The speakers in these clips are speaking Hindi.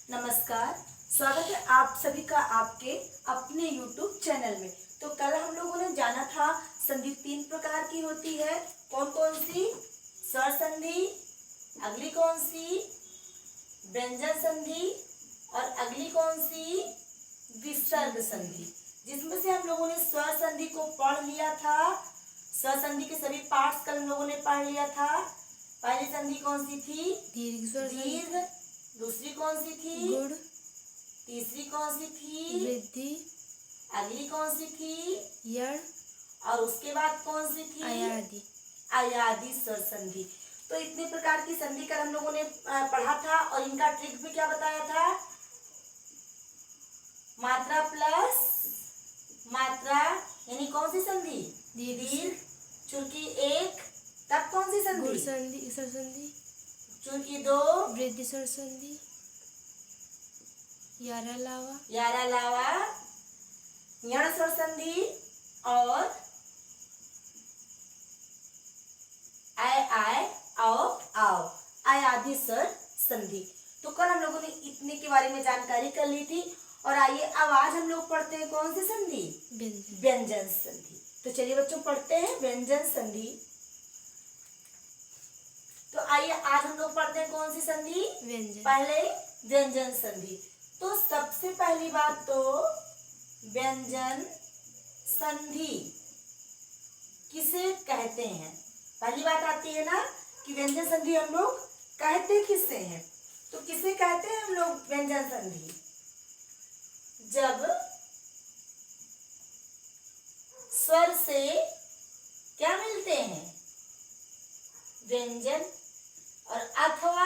नमस्कार, स्वागत है आप सभी का आपके अपने YouTube चैनल में। तो कल हम लोगों ने जाना था संधि 3 प्रकार की होती है। कौन कौन सी? स्वर संधि, अगली कौन सी? व्यंजन संधि और अगली कौन सी? विसर्ग संधि। जिसमें से हम लोगों ने स्वर संधि को पढ़ लिया था। स्वर संधि के सभी पार्ट्स कल हम लोगों ने पढ़ लिया था। पहली संधि कौन सी थी? दीर्घ। दूसरी कौन सी थी? गुण। तीसरी कौन सी थी? वृद्धि। अगली कौन सी थी? यण। और उसके बाद कौन सी थी? अयादि। अयादि स्वर संधि। तो इतने प्रकार की संधि कर हम लोगों ने पढ़ा था और इनका ट्रिक भी क्या बताया था? मात्रा प्लस मात्रा, यानी कौन सी संधि? दीर्घ। चुरकी 1, तब कौन सी संधि? गुण संधि, स्वर संधि। चुरकी 2, वृद्धि स्वर संधि। यारा लावा। यारा लावा, यण स्वर संधि और आय आओ अयादि स्वर संधि। तो कल हम लोगों ने इतने के बारे में जानकारी कर ली थी। और आइए अब आज हम लोग पढ़ते हैं कौन सी संधि? व्यंजन संधि। तो चलिए बच्चों पढ़ते हैं व्यंजन संधि। तो आइए आज हम लोग पढ़ते हैं कौन सी संधि? व्यंजन। पहले व्यंजन संधि। तो सबसे पहली बात तो व्यंजन संधि किसे कहते हैं? पहली बात आती है ना कि व्यंजन संधि हम लोग कहते किससे हैं? तो किसे कहते हैं हम लोग व्यंजन संधि? जब स्वर से क्या मिलते हैं? व्यंजन। और अथवा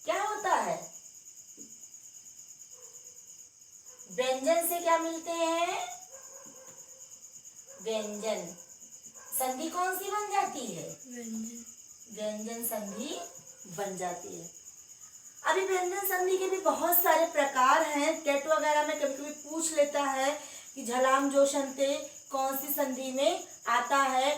क्या होता है? व्यंजन से क्या मिलते हैं? व्यंजन। संधि कौन सी बन जाती है? व्यंजन। व्यंजन संधि बन जाती है। अभी व्यंजन संधि के भी बहुत सारे प्रकार हैं। टेट वगैरह में कभी कभी पूछ लेता है कि झलाम जोशंते कौन सी संधि में आता है,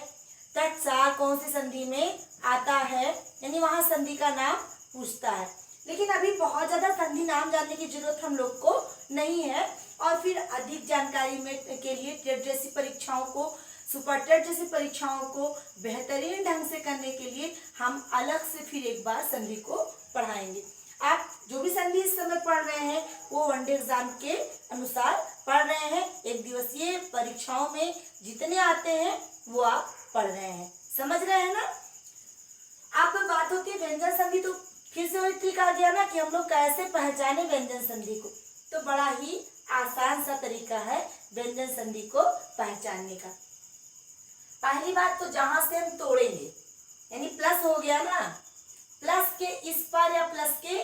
तत्सा कौन सी संधि में आता है, यानी वहां संधि का नाम पूछता है। लेकिन अभी बहुत ज्यादा संधि नाम जानने की जरूरत हम लोग को नहीं है। और फिर अधिक जानकारी में के लिए टेट जैसी परीक्षाओं को, सुपर टेट जैसी परीक्षाओं को बेहतरीन ढंग से करने के लिए हम अलग से फिर एक बार संधि को पढ़ाएंगे। आप जो भी संधि इस समय पढ़ रहे हैं वो वनडे एग्जाम के अनुसार पढ़ रहे हैं। एक दिवसीय परीक्षाओं में जितने आते हैं वो आप पढ़ रहे हैं। समझ रहे हैं ना? आप बात होती है व्यंजन संधि, तो फिर से वही ट्रिक आ गया ना कि हम लोग कैसे पहचाने व्यंजन संधि को। तो बड़ा ही आसान सा तरीका है व्यंजन संधि को पहचानने का। पहली बात तो जहां से हम तोड़ेंगे, यानी प्लस हो गया ना, प्लस के इस पार या प्लस के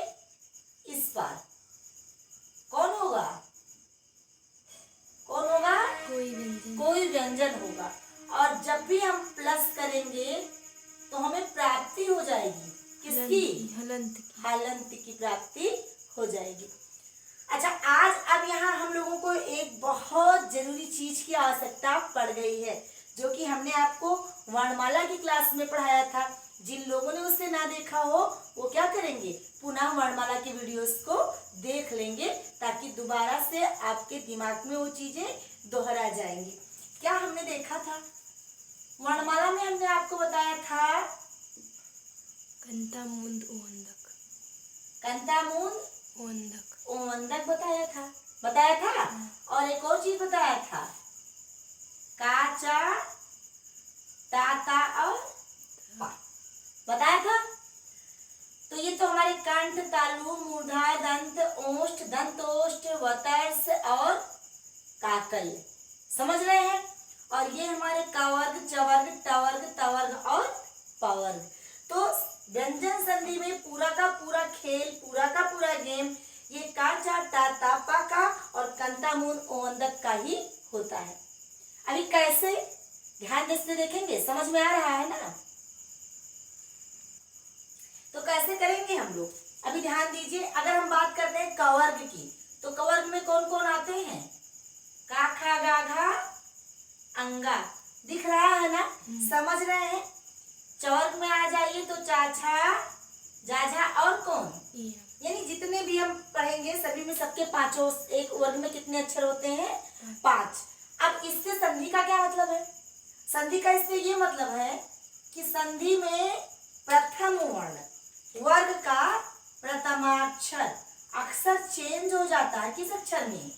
इस पार कौन होगा? कौन होगा? कोई व्यंजन होगा। और जब भी हम प्लस करेंगे तो हमें प्राप्ति हो जाएगी। किसकी? हलंत की प्राप्ति हो जाएगी। अच्छा, आज अब यहाँ हम लोगों को एक बहुत जरूरी चीज की आवश्यकता पड़ गई है, जो कि हमने आपको वर्णमाला की क्लास में पढ़ाया था। जिन लोगों ने उसे ना देखा हो वो क्या करेंगे? पुनः वर्णमाला के वीडियोस को देख लेंगे, ताकि दोबारा से आपके दिमाग में वो चीजें दोहरा जाएंगी। क्या हमने देखा था वर्णमाला में? हमने आपको बताया था कंतामुंद ओंदक। कंतामुंद ओंदक। ओंदक बताया था। और एक और चीज बताया था, काचा, ताता और पा बताया था। तो ये तो हमारे कंठ, तालु, मूर्धा, दंत, ओष्ठ, दंतोष्ठ, वतर्स और काकल। समझ रहे हैं? और ये हमारे कवर्ग, चवर्ग, टवर्ग, तवर्ग और पवर्ग। तो व्यंजन संधि में पूरा का पूरा खेल, पूरा का पूरा गेम ये काचा, ताता, पाका और कंतामुन ओंदक का ही होता है। अभी कैसे, ध्यान से देखेंगे, समझ में आ रहा है ना? तो कैसे करेंगे हम लोग? अभी ध्यान दीजिए। अगर हम बात करते हैं कवर्ग की, तो कवर्ग में कौन कौन आते हैं? का, खा, गा, घा, अंगा। दिख रहा है ना? समझ रहे हैं? चवर्ग में आ जाइए तो चाचा, जाझा और कौन, यानी जितने जितने भी हम पढ़ेंगे सभी में सबके पांचों, एक वर्ग में कितने अक्षर होते हैं? 5। अब इससे संधि का क्या मतलब है? संधि का इससे ये मतलब है कि संधि में प्रथम वर्ण वर्ग का प्रथमाक्षर अक्सर चेंज हो जाता है। किस अक्षर में?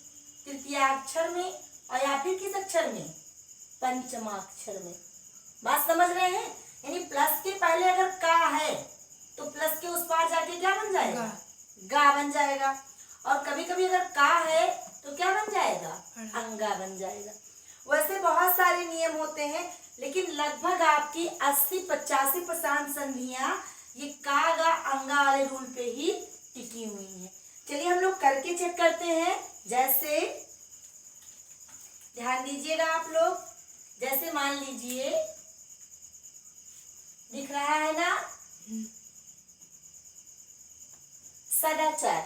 तृतीयाक्षर में, और या फिर किस अक्षर में? पंचमाक्षर में। बात समझ रहे हैं? यानी प्लस के पहले अगर का है तो प्लस के उस पार जाके क्या बन जाएगा? गा बन जाएगा। और कभी कभी अगर का है तो क्या बन जाएगा? अंगा बन जाएगा। वैसे बहुत सारे नियम होते हैं, लेकिन लगभग आपकी 80-85% संधियां ये का गा अंगा वाले रूल पे ही टिकी हुई हैं। चलिए हम लोग करके चेक करते हैं। जैसे ध्यान दीजिएगा आप लोग, जैसे मान लीजिए दिख रहा है ना, सदाचार,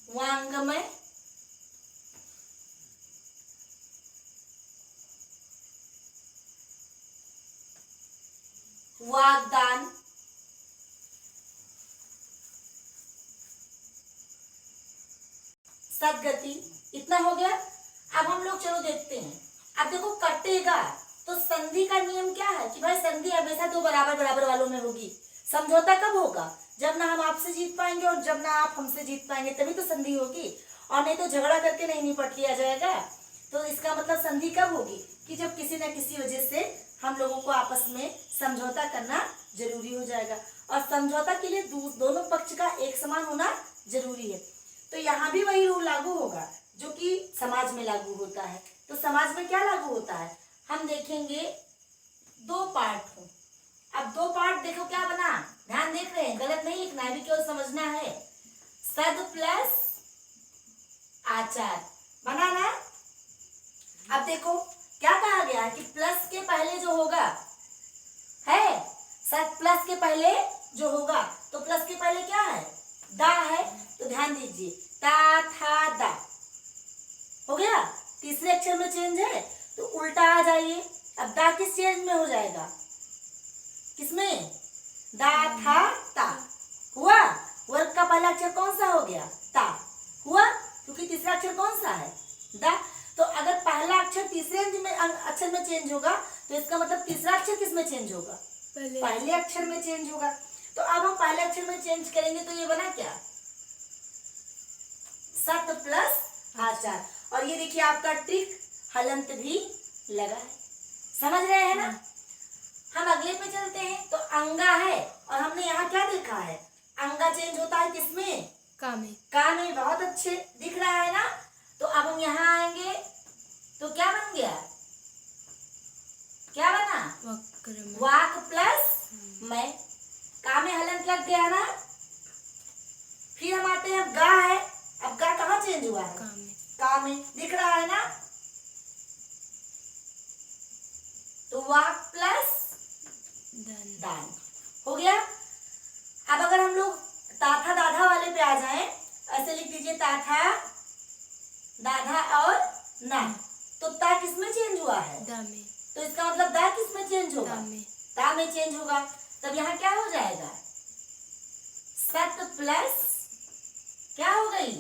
वांग्मय, वाग्दान, सदगति, इतना हो गया। अब हम लोग चलो देखते हैं। अब देखो कटेगा तो संधि का नियम क्या है कि भाई संधि हमेशा दो बराबर बराबर वालों में होगी। समझौता कब होगा? जब ना हम आपसे जीत पाएंगे और जब ना आप हमसे जीत पाएंगे, तभी तो संधि होगी। और नहीं तो झगड़ा करके नहीं निपट लिया जाएगा। तो इसका मतलब संधि कब होगी? कि जब किसी न किसी वजह से हम लोगों को आपस में समझौता करना जरूरी हो जाएगा। और समझौता के लिए दोनों पक्ष का एक समान होना जरूरी है। तो यहाँ भी वही रूल लागू होगा जो कि समाज में लागू होता है। तो समाज में क्या लागू होता है? हम देखेंगे दो पार्ट हो। अब दो पार्ट देखो क्या बना, ध्यान देख रहे हैं, गलत नहीं लिखना है, भी केवल समझना है। सद प्लस आचार बना ना। अब देखो क्या कहा गया है कि प्लस के पहले जो होगा है, सद प्लस के पहले जो होगा, तो प्लस के पहले क्या है? दा है। तो ध्यान दीजिए, ता था दा हो गया। तीसरे अक्षर में चेंज है तो उल्टा आ जाइए। अब दा किस चेंज में हो जाएगा? किसमें? दा था ता हुआ। वर्ग का पहला अक्षर कौन सा हो गया? ता हुआ, क्योंकि तीसरा अक्षर कौन सा है? दा। तो अगर पहला अक्षर तीसरे अक्षर में चेंज होगा तो इसका मतलब तीसरा अक्षर किस में चेंज होगा? पहले अक्षर में चेंज होगा। तो अब हम पहले अक्षर में चेंज करेंगे तो ये बना क्या? सत प्लस आचार। और ये देखिए आपका ट्रिक हलंत भी लगा है। समझ रहे हैं ना? हम अगले पे चलते हैं। तो अंगा है और हमने यहाँ क्या देखा है? अंगा चेंज होता है किसमें? का में। का में। बहुत अच्छे दिख रहा है ना? तो अब हम यहाँ आएंगे तो क्या बन गया? क्या बना? वक्र। वाक प्लस मैं। का में हलंत लग गया ना। फिर हम आते हैं, अब गा है। अब गा कहाँ चेंज हुआ है? का में। का में। दिख रहा है ना? तो वाक प्लस दान हो गया। अब अगर हम लोग ताथा दाधा वाले पे आ जाएं, ऐसे लिख दीजिए ताथा दाधा और ना। तो ता किसमें चेंज हुआ है? दा में। तो इसका मतलब दा किसमें चेंज होगा? ता में। ता में चेंज होगा। तब यहाँ क्या हो जाएगा? सत प्लस क्या हो गई?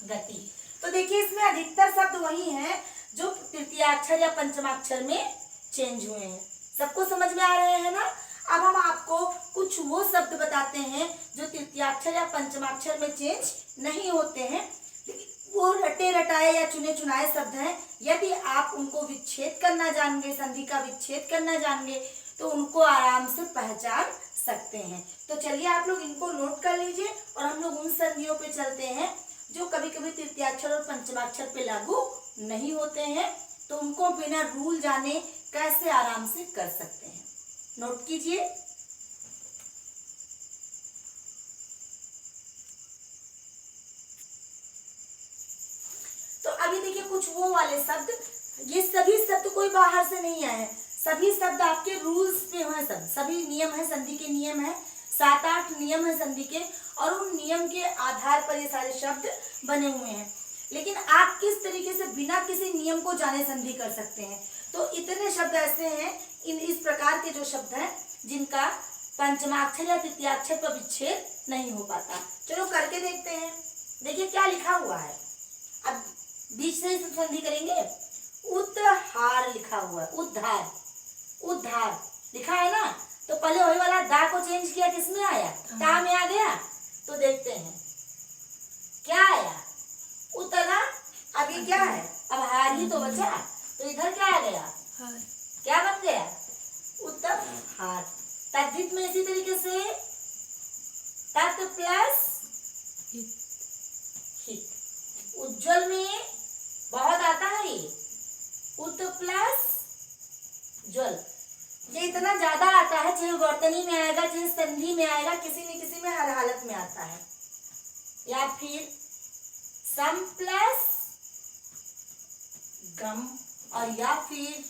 गति। तो देखिए इसमें अधिकतर शब्द वही हैं जो तृतीयाक्षर या पंचमाक्षर में चेंज हुए हैं। सबको समझ में आ रहे हैं ना? अब हम आपको कुछ वो शब्द बताते हैं जो तृतीयाक्षर या पंचमाक्षर में चेंज नहीं होते हैं, लेकिन वो रटे रटाए या चुने चुनाए शब्द हैं। यदि आप उनको विच्छेद करना जानेंगे, संधि का विच्छेद करना जानेंगे, तो उनको आराम से पहचान सकते हैं। तो चलिए आप लोग इनको नोट कर लीजिए और हम लोग उन संधियों पे चलते हैं जो कभी कभी तृतीयाक्षर और पंचमाक्षर पे लागू नहीं होते हैं। तो उनको बिना रूल जाने कैसे आराम से कर सकते हैं, नोट कीजिए। तो अभी देखिए कुछ वो वाले शब्द, ये सभी शब्द कोई बाहर से नहीं आए हैं, सभी शब्द आपके रूल्स पे हैं। सभी नियम है, संधि के नियम है, 7-8 नियम है संधि के, और उन नियम के आधार पर ये सारे शब्द बने हुए हैं। लेकिन आप किस तरीके से बिना किसी नियम को जाने संधि कर सकते हैं, तो इतने शब्द ऐसे हैं, इस प्रकार के जो शब्द हैं जिनका पंचमाक्षर या तृतीयाक्षर पर विच्छेद नहीं हो पाता। चलो करके देखते हैं। देखिए क्या लिखा हुआ है। अब बीच से संधि करेंगे। उद्धार लिखा हुआ है, उद्धार, उद्धार लिखा है ना। तो पहले वही वाला दा को चेंज किया, किसमें आया? ता में आ गया। तो देखते हैं क्या आया, उतना। अब ये क्या है? अब हार ही तो बचा, तो इधर क्या आ गया? हार। क्या बन गया? उत्तम हार। तद्धित में इसी तरीके से तत् प्लस हित। हित। उज्जवल में बहुत आता है ये, उत प्लस ज्वल। ये इतना ज्यादा आता है, चाहे वर्तनी में आएगा, चाहे संधि में आएगा, किसी न किसी में हर हालत में आता है। या फिर सम प्लस गम, और या फिर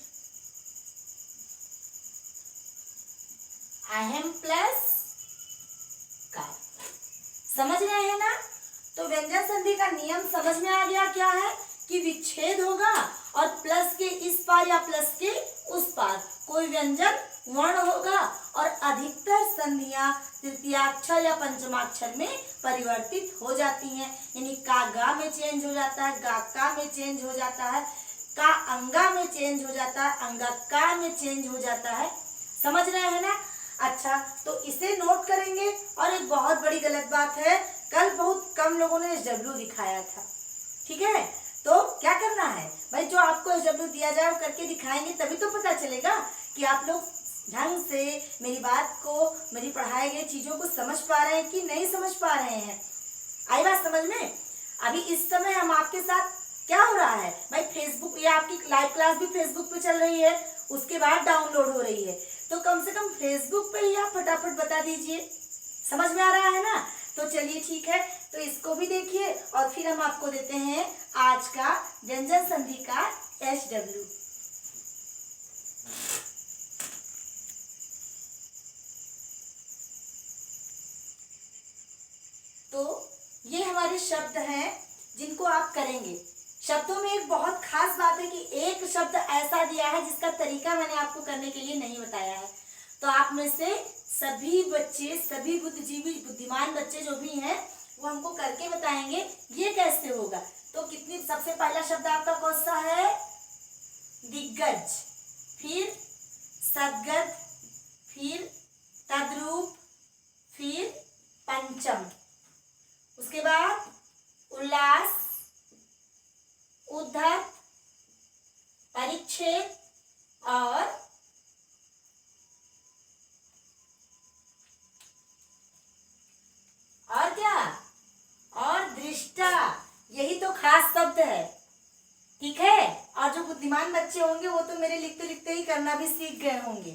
अहम प्लस कार। समझ रहे हैं ना? तो व्यंजन संधि का नियम समझ में आ गया क्या है कि विच्छेद होगा और प्लस के इस पार या प्लस के उस पार कोई व्यंजन वर्ण होगा, और अधिकतर संधियां तृतीयाक्षर या पंचमाक्षर में परिवर्तित हो जाती हैं। यानी का गा में चेंज हो जाता है, गा का में चेंज हो जाता है, का अंगा में चेंज हो जाता है, अंगा का में चेंज हो जाता है। समझ रहे हैं ना? अच्छा, तो इसे नोट करेंगे। और एक बहुत बड़ी गलत बात है, कल बहुत कम लोगों ने SW दिखाया था। ठीक है, तो क्या करना है भाई, जो आपको SW दिया जाए वो करके दिखाएंगे, तभी तो पता चलेगा कि आप लोग ढंग से मेरी बात को, मेरी पढ़ाई गई चीजों को समझ पा रहे हैं कि नहीं समझ पा रहे हैं। आई बात समझ में? अभी इस समय हम आपके साथ क्या हो रहा है भाई, फेसबुक, ये आपकी लाइव क्लास भी फेसबुक पे चल रही है, उसके बाद डाउनलोड हो रही है। तो कम से कम फेसबुक पे ही आप फटाफट बता दीजिए। समझ में आ रहा है ना? तो चलिए ठीक है, तो इसको भी देखिए और फिर हम आपको देते हैं आज का व्यंजन संधि का SW। तो ये हमारे शब्द हैं जिनको आप करेंगे। शब्दों में एक बहुत खास बात है कि एक शब्द ऐसा दिया है जिसका तरीका मैंने आपको करने के लिए नहीं बताया है। तो आप में से सभी बच्चे, सभी बुद्धिजीवी, बुद्धिमान बच्चे जो भी हैं, वो हमको करके बताएंगे ये कैसे होगा। तो कितनी, सबसे पहला शब्द आपका कौन सा है? दिग्गज, फिर सद्गत, फिर तद्रूप, फिर पंचम, उसके बाद उल्लास, उद्धत, परिच्छेद और क्या? और दृष्टा। यही तो खास शब्द है। ठीक है, और जो बुद्धिमान बच्चे होंगे वो तो मेरे लिखते लिखते ही करना भी सीख गए होंगे।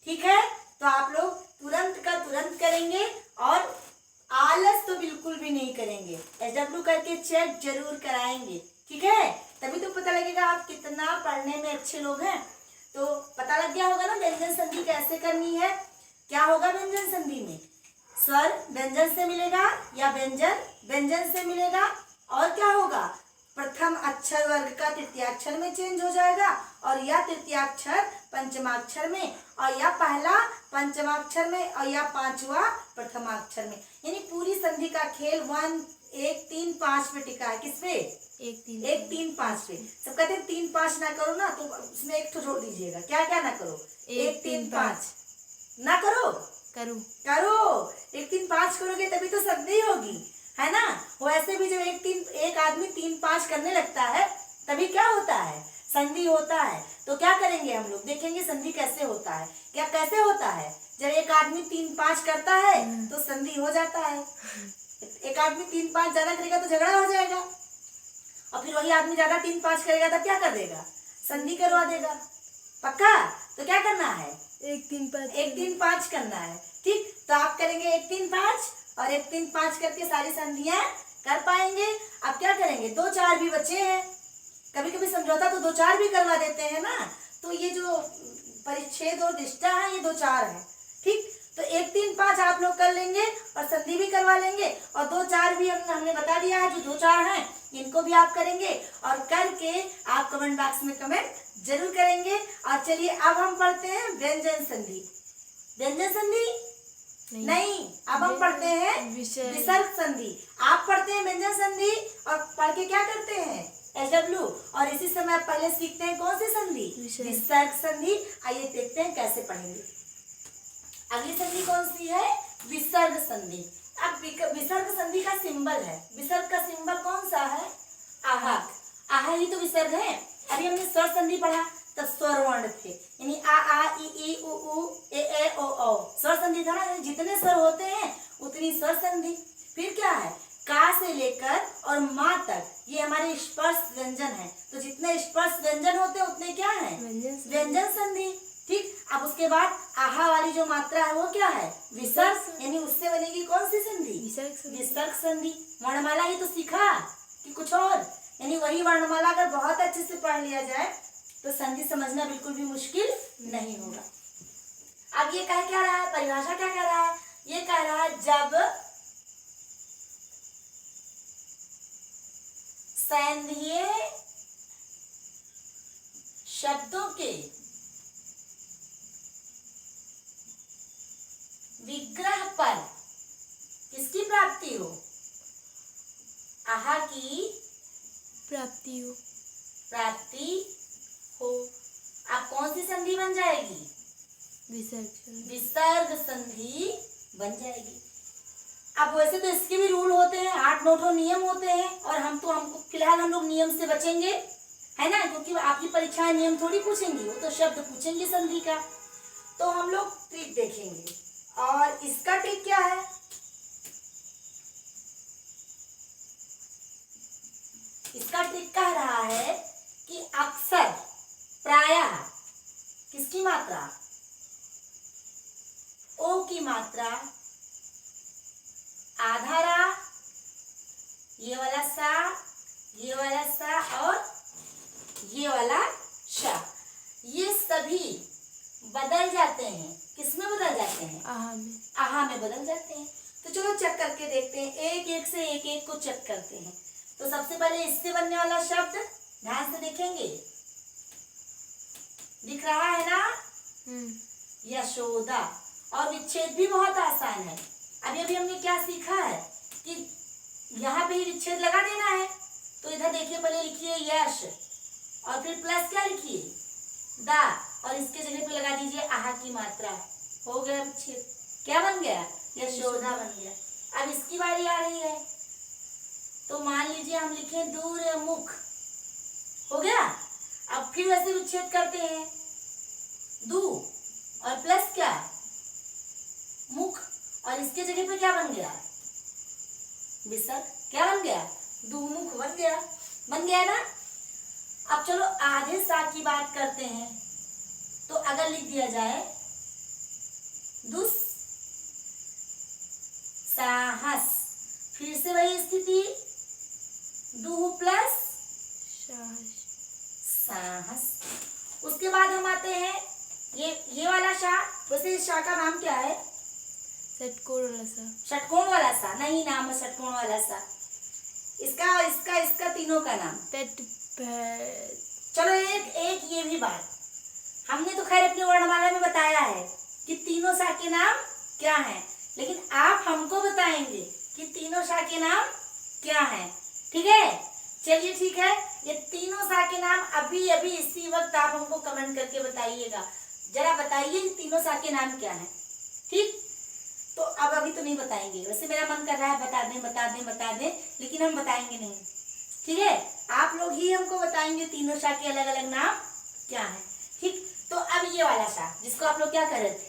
ठीक है, तो आप लोग तुरंत का तुरंत करेंगे और आलस तो बिल्कुल भी नहीं करेंगे। SW करके चेक जरूर कराएंगे। ठीक है, तभी तो पता लगेगा आप कितना पढ़ने में अच्छे लोग हैं। तो पता लग गया होगा ना व्यंजन संधि कैसे करनी है। क्या होगा व्यंजन संधि में? स्वर व्यंजन से मिलेगा या व्यंजन व्यंजन से मिलेगा, और क्या होगा? प्रथम अक्षर वर्ग का तृतीयाक्षर में चेंज हो जाएगा, और या तृतीयाक्षर पंचमाक्षर में, और या पहला पंचमाक्षर में, और या पांचवा प्रथमाक्षर में। यानी पूरी संधि का खेल 1, 1, 3, 5 पे टिका है। किस पे? 1, 3, 1, 3, 5 पे। सब कहते हैं 3, 5 ना करो ना, तो उसमें एक तो जोड़ दीजिएगा। क्या क्या ना करो? 1, 3, 5 ना करो, करो 1, 3, 5 करोगे तभी तो संधि होगी, है ना? वैसे भी जब एक आदमी 3, 5 करने लगता है तभी क्या होता है? संधि होता है। तो क्या करेंगे हम लोग, देखेंगे संधि कैसे होता है। क्या कैसे होता है? जब एक आदमी 3, 5 करता है तो संधि हो जाता है। एक आदमी 3, 5 ज्यादा करेगा तो झगड़ा हो जाएगा, और फिर वही आदमी ज्यादा 3, 5 करेगा तब क्या कर देगा? संधि करवा देगा। पक्का? तो क्या करना है? 1, 3, 5 1, 3, 5 करना है। ठीक, तो आप करेंगे 1, 3, 5 और 1, 3, 5 करके सारी संधियां कर पाएंगे। अब क्या करेंगे? 2, 4 भी बचे हैं। कभी कभी समझौता तो 2, 4 भी करवा देते हैं ना। तो ये जो परिच्छेद और दृष्टा है ये 2, 4 है। ठीक, तो 1, 3, 5 आप लोग कर लेंगे और संधि भी करवा लेंगे, और 2, 4 भी हमने बता दिया है। जो 2, 4 हैं इनको भी आप करेंगे, और करके आप कमेंट बॉक्स में कमेंट जरूर करेंगे। और चलिए अब हम पढ़ते हैं व्यंजन संधि। व्यंजन संधि नहीं, अब हम पढ़ते हैं विसर्ग संधि। आप पढ़ते हैं व्यंजन संधि और पढ़ के क्या करते हैं SW, और इसी समय पहले सीखते हैं कौन सी संधि, विसर्ग संधि। आइए देखते हैं कैसे पढ़ेंगे। अगली संधि कौन सी है, विसर्ग संधि। अब विसर्ग संधि का सिंबल है, विसर्ग का सिंबल कौन सा है, आहा। आहा ही तो विसर्ग है। अभी हमने स्वर संधि पढ़ा तब स्वर वर्ण थे, यानी आ ई उ ऊ ए ओ स्वर संधि था ना। जितने स्वर होते हैं उतनी स्वर संधि। फिर क्या है, का से लेकर और माँ तक ये हमारे स्पर्श व्यंजन है। तो जितने स्पर्श व्यंजन होते हैं उतने क्या है, व्यंजन संधि। ठीक, अब उसके बाद आहा वाली जो मात्रा है वो क्या है, विसर्ग, यानी उससे बनेगी कौन सी संधि, विसर्ग संधि। वर्णमाला ही तो सीखा कि कुछ और, यानी वही वर्णमाला अगर बहुत अच्छे से पढ़ लिया जाए तो संधि समझना बिल्कुल भी मुश्किल नहीं होगा। अब ये कह क्या रहा है, परिभाषा क्या कह रहा है, ये कह रहा है जब संधिये शब्दों के विग्रह पर किसकी प्राप्ति हो, आहा की प्राप्ति हो। अब कौन सी संधि बन जाएगी, विसर्ग संधि बन जाएगी। अब वैसे तो इसके भी रूल होते हैं, 8-9 नियम होते हैं, और हमको फिलहाल हम लोग नियम से बचेंगे, है ना, क्योंकि आपकी परीक्षाएं नियम थोड़ी पूछेंगी, वो तो शब्द पूछेंगे संधि का। तो हम लोग ट्रिक देखेंगे, और इसका ट्रिक क्या है, इसका ट्रिक कह रहा है कि अक्सर प्रायः किसकी मात्रा, ओ की मात्रा आधारा, ये वाला सा, ये वाला सा और ये वाला शा, ये सभी बदल जाते हैं। किसमें बदल जाते हैं, आहा में बदल जाते हैं। तो चलो चेक करके देखते हैं, एक एक से एक एक को चेक करते हैं। तो सबसे पहले इससे बनने वाला शब्द ध्यान से देखेंगे, दिख रहा है ना, यशोदा। और विच्छेद भी बहुत आसान है। अभी हमने क्या सीखा है कि यहाँ पे ही विच्छेद लगा देना है। तो इधर देखिए, पहले लिखिए यश और फिर प्लस क्या लिखिए, दा, और इसके जगह पे लगा दीजिए आहा की मात्रा। हो गया विच्छेद, क्या बन गया, यशोदा बन गया। अब इसकी बारी आ रही है, तो मान लीजिए हम लिखें दूर मुख, हो गया। अब फिर वैसे विच्छेद करते हैं, दू और प्लस क्या, मुख, और इसके जगह पे क्या बन गया, विसर्ग, क्या बन गया, दुमुख बन गया ना। अब चलो आधे सा की बात करते हैं। तो अगर लिख दिया जाए दुस साहस, फिर से वही स्थिति, दू प्लस साहस। उसके बाद हम आते हैं ये वाला शा। वैसे इस शा का नाम क्या है, षटकोण वाला सा नहीं, नाम है षटकोण वाला सा। इसका तीनों का नाम, चलो एक ये भी बात हमने तो खैर अपनी वर्णमाला में बताया है कि तीनों सा के नाम क्या हैं, लेकिन आप हमको बताएंगे कि तीनों सा के नाम क्या हैं, ठीक है। चलिए ठीक है, ये तीनों सा के नाम अभी इसी वक्त आप हमको कमेंट करके बताइएगा। जरा बताइए तीनों सा के नाम क्या हैं, ठीक। तो अब अभी तो नहीं बताएंगे, वैसे मेरा मन कर रहा है बता दें, लेकिन हम बताएंगे नहीं, ठीक है। आप लोग ही हमको बताएंगे तीनों सा के अलग अलग नाम क्या है, ठीक। तो अब ये वाला सा जिसको आप लोग क्या कर रहे थे,